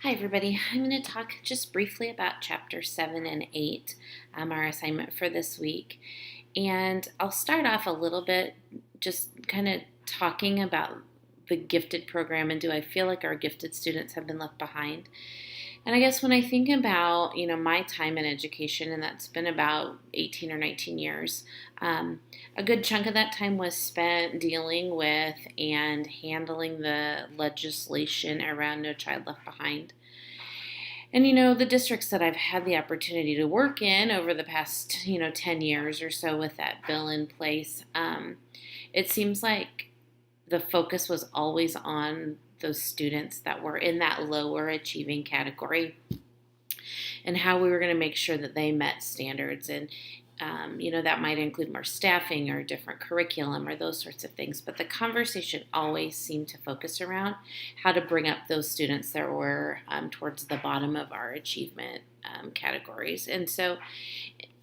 Hi, everybody. I'm going to talk just briefly about Chapter 7 and 8, our assignment for this week. And I'll start off a little bit just kind of talking about the gifted program and do I feel like our gifted students have been left behind. And I guess when I think about, my time in education, and that's been about 18 or 19 years, a good chunk of that time was spent dealing with and handling the legislation around No Child Left Behind. And the districts that I've had the opportunity to work in over the past 10 years or so with that bill in place, it seems like the focus was always on those students that were in that lower achieving category and how we were going to make sure that they met standards. And that might include more staffing or different curriculum or those sorts of things. But the conversation always seemed to focus around how to bring up those students that were towards the bottom of our achievement categories. And so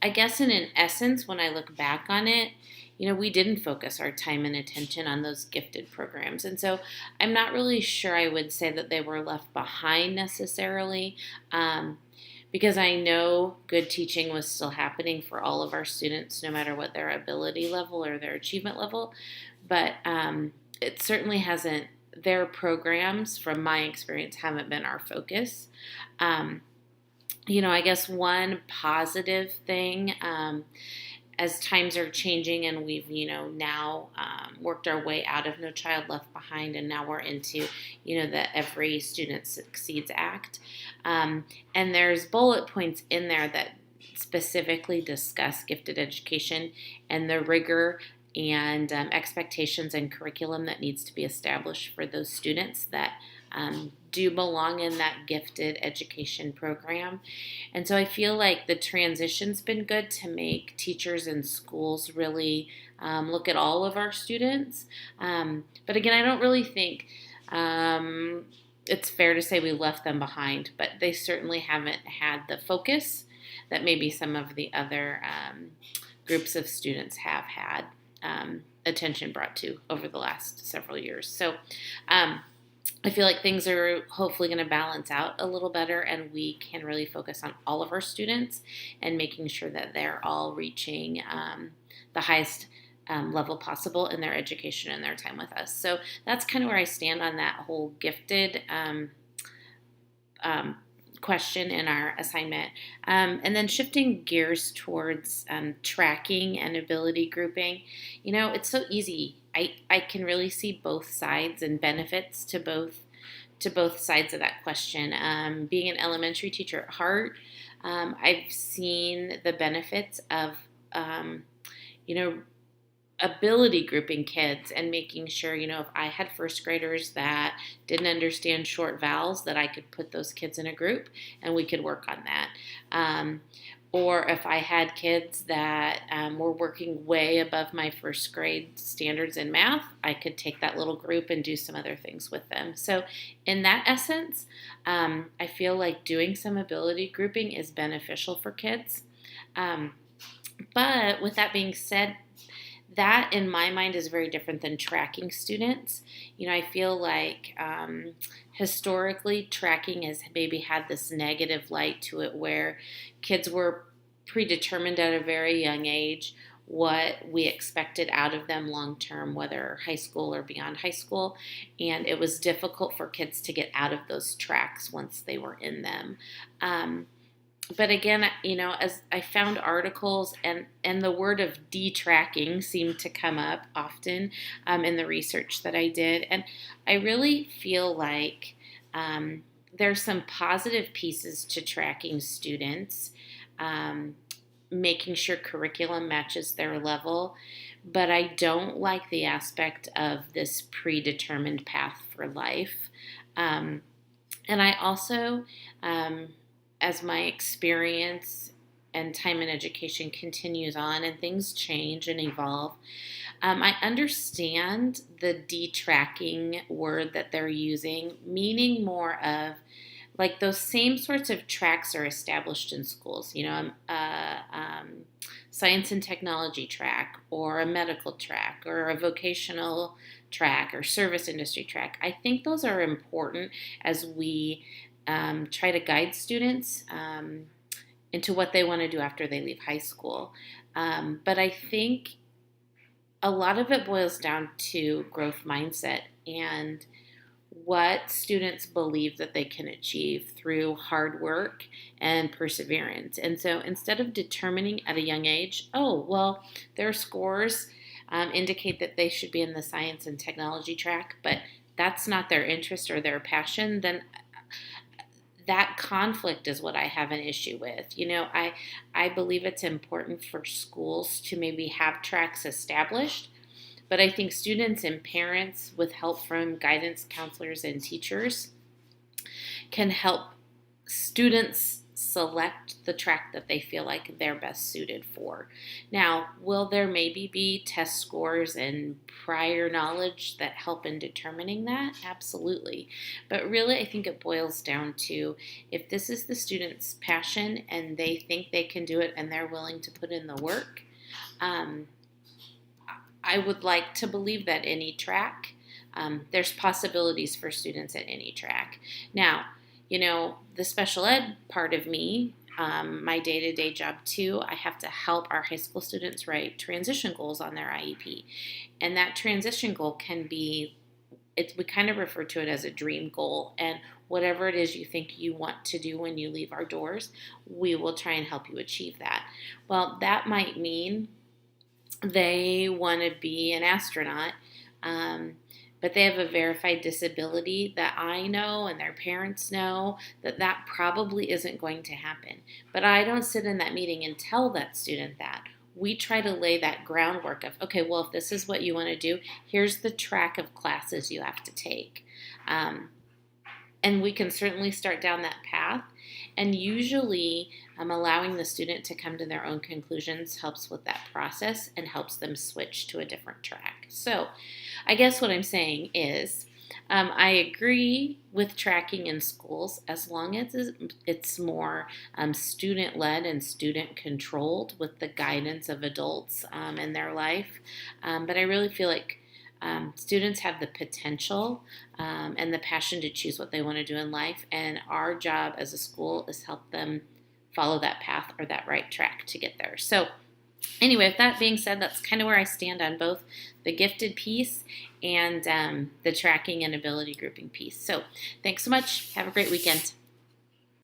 I guess in essence, when I look back on it, we didn't focus our time and attention on those gifted programs. And so I'm not really sure I would say that they were left behind necessarily. Because I know good teaching was still happening for all of our students, no matter what their ability level or their achievement level. But it certainly hasn't, their programs, from my experience, haven't been our focus. I guess one positive thing, as times are changing and we've, now worked our way out of No Child Left Behind, and now we're into, the Every Student Succeeds Act. And there's bullet points in there that specifically discuss gifted education and the rigor and expectations and curriculum that needs to be established for those students that do belong in that gifted education program. And so I feel like the transition's been good to make teachers and schools really look at all of our students. But again, I don't really think it's fair to say we left them behind, but they certainly haven't had the focus that maybe some of the other groups of students have had attention brought to over the last several years. So I feel like things are hopefully going to balance out a little better, and we can really focus on all of our students and making sure that they're all reaching the highest level possible in their education and their time with us. So that's kind of where I stand on that whole gifted question in our assignment. And then shifting gears towards tracking and ability grouping, it's so easy. I can really see both sides and benefits to both sides of that question. Being an elementary teacher at heart, I've seen the benefits of ability grouping kids and making sure, if I had first graders that didn't understand short vowels, that I could put those kids in a group and we could work on that. Or if I had kids that were working way above my first grade standards in math, I could take that little group and do some other things with them. So in that essence, I feel like doing some ability grouping is beneficial for kids. But with that being said, that in my mind is very different than tracking students. I feel like historically tracking has maybe had this negative light to it where kids were predetermined at a very young age what we expected out of them long term, whether high school or beyond high school, and it was difficult for kids to get out of those tracks once they were in them. But again, as I found articles and the word of detracking seemed to come up often in the research that I did. And I really feel like there's some positive pieces to tracking students, making sure curriculum matches their level. But I don't like the aspect of this predetermined path for life. And I also as my experience and time in education continues on and things change and evolve, I understand the detracking word that they're using, meaning more of like those same sorts of tracks are established in schools, science and technology track or a medical track or a vocational track or service industry track. I think those are important as we try to guide students into what they want to do after they leave high school. But I think a lot of it boils down to growth mindset and what students believe that they can achieve through hard work and perseverance. And so instead of determining at a young age, oh, well, their scores indicate that they should be in the science and technology track, but that's not their interest or their passion, then that conflict is what I have an issue with. I believe it's important for schools to maybe have tracks established, but I think students and parents, with help from guidance counselors and teachers, can help students select the track that they feel like they're best suited for. Now, will there maybe be test scores and prior knowledge that help in determining that? Absolutely. But really, I think it boils down to if this is the student's passion and they think they can do it and they're willing to put in the work, I would like to believe that any track, there's possibilities for students at any track. Now, the special ed part of me, my day-to-day job too, I have to help our high school students write transition goals on their IEP. And that transition goal can be, we kind of refer to it as a dream goal. And whatever it is you think you want to do when you leave our doors, we will try and help you achieve that. Well, that might mean they want to be an astronaut, but they have a verified disability that I know and their parents know that probably isn't going to happen. But I don't sit in that meeting and tell that student that. We try to lay that groundwork of, okay, well, if this is what you want to do, here's the track of classes you have to take. And we can certainly start down that path. And usually allowing the student to come to their own conclusions helps with that process and helps them switch to a different track. So I guess what I'm saying is I agree with tracking in schools as long as it's more student-led and student-controlled with the guidance of adults in their life. But I really feel like students have the potential and the passion to choose what they want to do in life, and our job as a school is help them follow that path or that right track to get there. So anyway, with that being said, that's kind of where I stand on both the gifted piece and the tracking and ability grouping piece. So thanks so much. Have a great weekend.